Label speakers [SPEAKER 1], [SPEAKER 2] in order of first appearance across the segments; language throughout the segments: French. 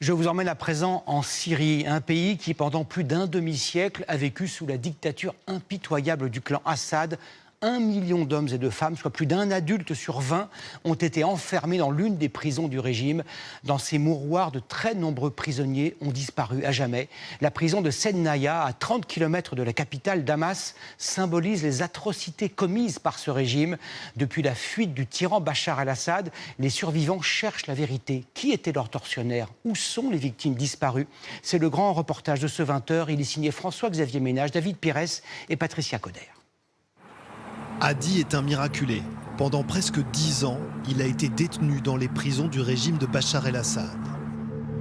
[SPEAKER 1] Je vous emmène à présent en Syrie, un pays qui, pendant plus d'un demi-siècle, a vécu sous la dictature impitoyable du clan Assad. 1 million d'hommes et de femmes, soit plus d'un adulte sur 20, ont été enfermés dans l'une des prisons du régime. Dans ces mouroirs, de très nombreux prisonniers ont disparu à jamais. La prison de Sednaya, à 30 km de la capitale Damas, symbolise les atrocités commises par ce régime. Depuis la fuite du tyran Bachar el-Assad, les survivants cherchent la vérité. Qui étaient leurs tortionnaires? Où sont les victimes disparues? C'est le grand reportage de ce 20h. Il est signé François-Xavier Ménage, David Pires et Patricia Coder.
[SPEAKER 2] Hadi est un miraculé. Pendant presque 10 ans, il a été détenu dans les prisons du régime de Bachar el-Assad.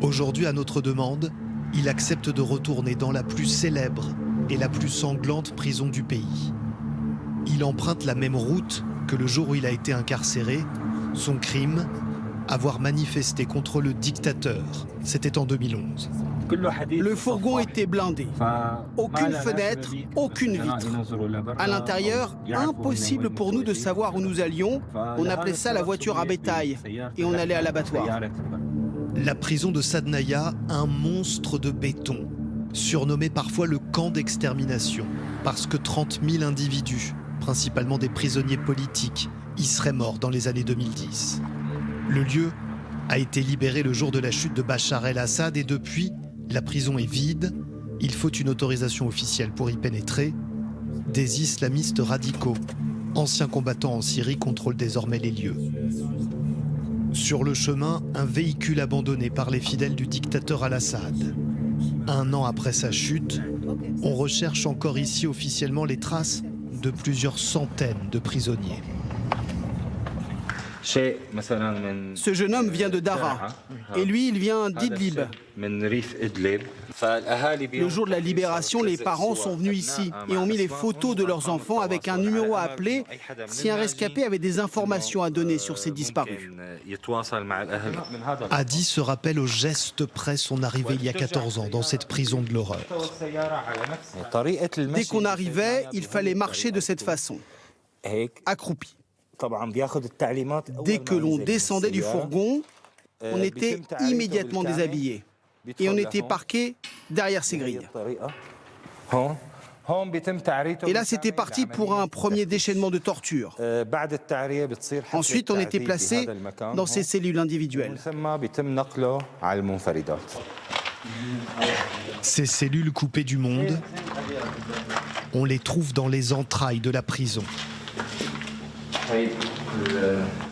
[SPEAKER 2] Aujourd'hui, à notre demande, il accepte de retourner dans la plus célèbre et la plus sanglante prison du pays. Il emprunte la même route que le jour où il a été incarcéré. Son crime, avoir manifesté contre le dictateur. C'était en 2011.
[SPEAKER 3] Le fourgon était blindé. Aucune fenêtre, aucune vitre. À l'intérieur, impossible pour nous de savoir où nous allions. On appelait ça la voiture à bétail et on allait à l'abattoir.
[SPEAKER 2] La prison de Sednaya, un monstre de béton, surnommé parfois le camp d'extermination, parce que 30 000 individus, principalement des prisonniers politiques, y seraient morts dans les années 2010. Le lieu a été libéré le jour de la chute de Bachar el-Assad et depuis, la prison est vide. Il faut une autorisation officielle pour y pénétrer. Des islamistes radicaux, anciens combattants en Syrie, contrôlent désormais les lieux. Sur le chemin, un véhicule abandonné par les fidèles du dictateur al-Assad. 1 an après sa chute, on recherche encore ici officiellement les traces de plusieurs centaines de prisonniers.
[SPEAKER 3] Ce jeune homme vient de Daraa et lui, il vient d'Idlib. Le jour de la libération, les parents sont venus ici et ont mis les photos de leurs enfants avec un numéro à appeler si un rescapé avait des informations à donner sur ces disparus.
[SPEAKER 2] Hadi se rappelle au geste près son arrivée il y a 14 ans dans cette prison de l'horreur.
[SPEAKER 3] Dès qu'on arrivait, il fallait marcher de cette façon, accroupi. Dès que l'on descendait du fourgon, on était immédiatement déshabillé et on était parqué derrière ces grilles. Et là, c'était parti pour un premier déchaînement de torture. Ensuite, on était placé dans ces cellules individuelles.
[SPEAKER 2] Ces cellules coupées du monde, on les trouve dans les entrailles de la prison.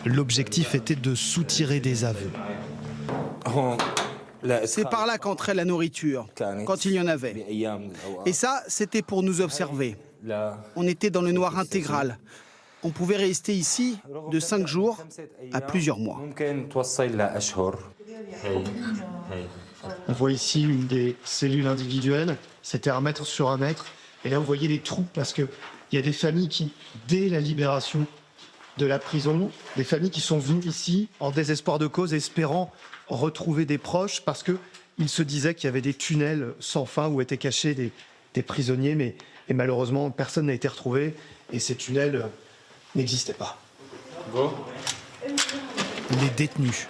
[SPEAKER 2] L'objectif était de soutirer des aveux.
[SPEAKER 3] C'est par là qu'entrait la nourriture, quand il y en avait. Et ça, c'était pour nous observer. On était dans le noir intégral. On pouvait rester ici de 5 jours à plusieurs mois.
[SPEAKER 4] On voit ici une des cellules individuelles. C'était 1 mètre sur 1 mètre. Et là, vous voyez les trous parce qu'il y a des familles qui, dès la libération de la prison, des familles qui sont venues ici en désespoir de cause, espérant retrouver des proches parce qu'ils se disaient qu'il y avait des tunnels sans fin où étaient cachés des prisonniers, et malheureusement, personne n'a été retrouvé et ces tunnels n'existaient pas.
[SPEAKER 2] Les détenus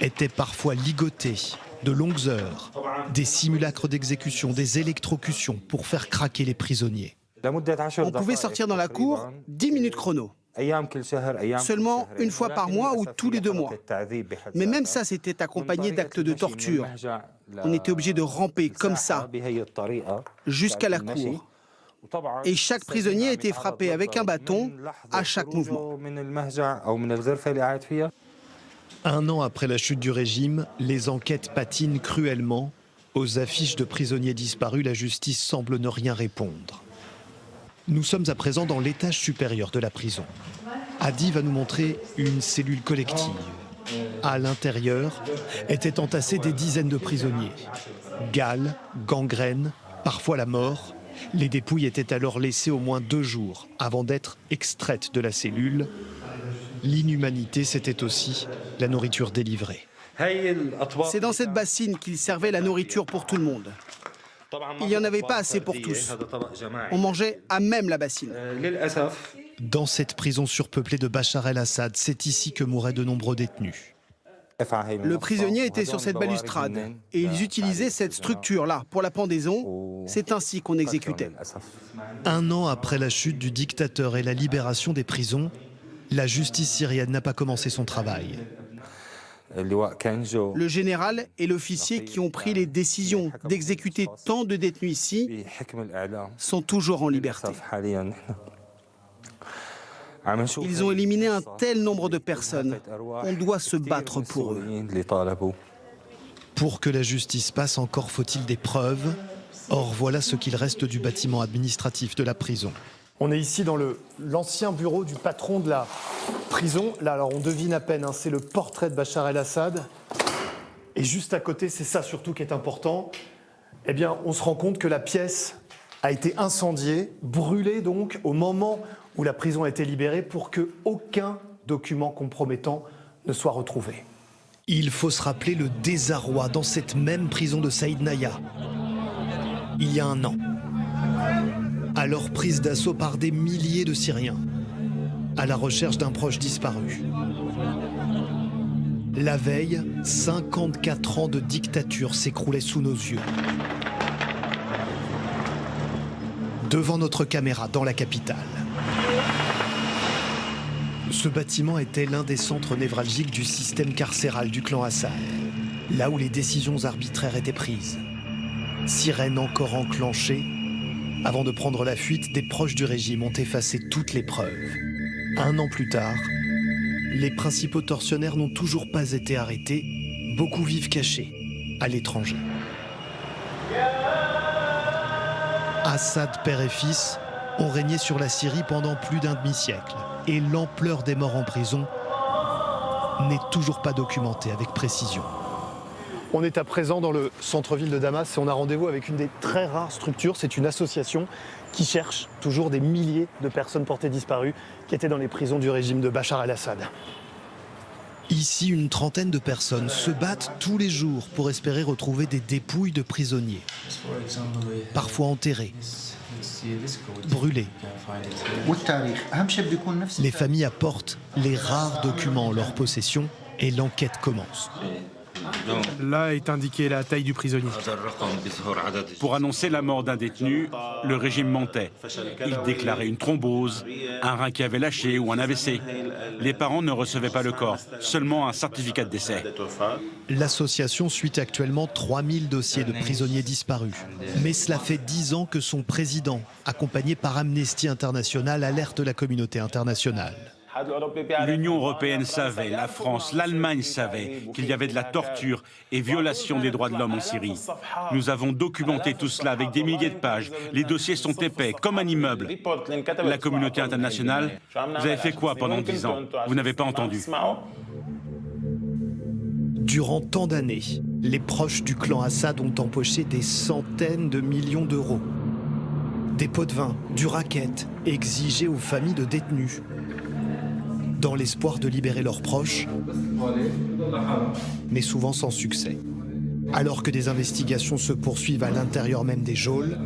[SPEAKER 2] étaient parfois ligotés de longues heures, des simulacres d'exécution, des électrocutions pour faire craquer les prisonniers.
[SPEAKER 3] On pouvait sortir dans la cour 10 minutes chrono. Seulement 1 fois par mois ou tous les 2 mois. Mais même ça, c'était accompagné d'actes de torture. On était obligé de ramper comme ça jusqu'à la cour. Et chaque prisonnier était frappé avec un bâton à chaque mouvement.
[SPEAKER 2] 1 an après la chute du régime, les enquêtes patinent cruellement. Aux affiches de prisonniers disparus, la justice semble ne rien répondre. Nous sommes à présent dans l'étage supérieur de la prison. Hadi va nous montrer une cellule collective. À l'intérieur étaient entassés des dizaines de prisonniers. Gale, gangrène, parfois la mort. Les dépouilles étaient alors laissées au moins 2 jours avant d'être extraites de la cellule. L'inhumanité, c'était aussi la nourriture délivrée.
[SPEAKER 3] C'est dans cette bassine qu'ils servaient la nourriture pour tout le monde. Il n'y en avait pas assez pour tous. On mangeait à même la bassine.
[SPEAKER 2] Dans cette prison surpeuplée de Bachar el-Assad, c'est ici que mouraient de nombreux détenus.
[SPEAKER 3] Le prisonnier était sur cette balustrade et ils utilisaient cette structure-là pour la pendaison. C'est ainsi qu'on exécutait.
[SPEAKER 2] Un an après la chute du dictateur et la libération des prisons, la justice syrienne n'a pas commencé son travail.
[SPEAKER 3] Le général et l'officier qui ont pris les décisions d'exécuter tant de détenus ici sont toujours en liberté. Ils ont éliminé un tel nombre de personnes. On doit se battre pour eux.
[SPEAKER 2] Pour que la justice passe, encore faut-il des preuves. Or, voilà ce qu'il reste du bâtiment administratif de la prison.
[SPEAKER 4] On est ici dans l'ancien bureau du patron de la prison. Là, alors on devine à peine, hein, c'est le portrait de Bachar el-Assad. Et juste à côté, c'est ça surtout qui est important, eh bien, on se rend compte que la pièce a été incendiée, brûlée donc, au moment où la prison a été libérée pour qu'aucun document compromettant ne soit retrouvé.
[SPEAKER 2] Il faut se rappeler le désarroi dans cette même prison de Saïd Naya, il y a un an. Alors prise d'assaut par des milliers de Syriens, à la recherche d'un proche disparu. La veille, 54 ans de dictature s'écroulaient sous nos yeux. Devant notre caméra, dans la capitale. Ce bâtiment était l'un des centres névralgiques du système carcéral du clan Assad, là où les décisions arbitraires étaient prises. Sirène encore enclenchée. Avant de prendre la fuite, des proches du régime ont effacé toutes les preuves. Un an plus tard, les principaux tortionnaires n'ont toujours pas été arrêtés. Beaucoup vivent cachés, à l'étranger. Assad, père et fils, ont régné sur la Syrie pendant plus d'un demi-siècle. Et l'ampleur des morts en prison n'est toujours pas documentée avec précision.
[SPEAKER 4] On est à présent dans le centre-ville de Damas et on a rendez-vous avec une des très rares structures. C'est une association qui cherche toujours des milliers de personnes portées disparues qui étaient dans les prisons du régime de Bachar el-Assad.
[SPEAKER 2] Ici, une trentaine de personnes se battent tous les jours pour espérer retrouver des dépouilles de prisonniers, parfois enterrés, brûlés. Les familles apportent les rares documents en leur possession et l'enquête commence.
[SPEAKER 5] Là est indiquée la taille du prisonnier.
[SPEAKER 6] Pour annoncer la mort d'un détenu, le régime mentait. Il déclarait une thrombose, un rein qui avait lâché ou un AVC. Les parents ne recevaient pas le corps, seulement un certificat de décès.
[SPEAKER 2] L'association suit actuellement 3000 dossiers de prisonniers disparus. Mais cela fait 10 ans que son président, accompagné par Amnesty International, alerte la communauté internationale.
[SPEAKER 6] L'Union européenne savait, la France, l'Allemagne savaient qu'il y avait de la torture et violation des droits de l'homme en Syrie. Nous avons documenté tout cela avec des milliers de pages. Les dossiers sont épais, comme un immeuble. La communauté internationale, vous avez fait quoi pendant 10 ans? Vous n'avez pas entendu.
[SPEAKER 2] Durant tant d'années, les proches du clan Assad ont empoché des centaines de millions d'euros. Des pots de vin, du racket, exigés aux familles de détenus. Dans l'espoir de libérer leurs proches, mais souvent sans succès. Alors que des investigations se poursuivent à l'intérieur même des geôles,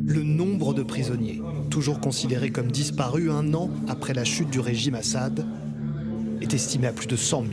[SPEAKER 2] le nombre de prisonniers, toujours considérés comme disparus un an après la chute du régime Assad, est estimé à plus de 100 000.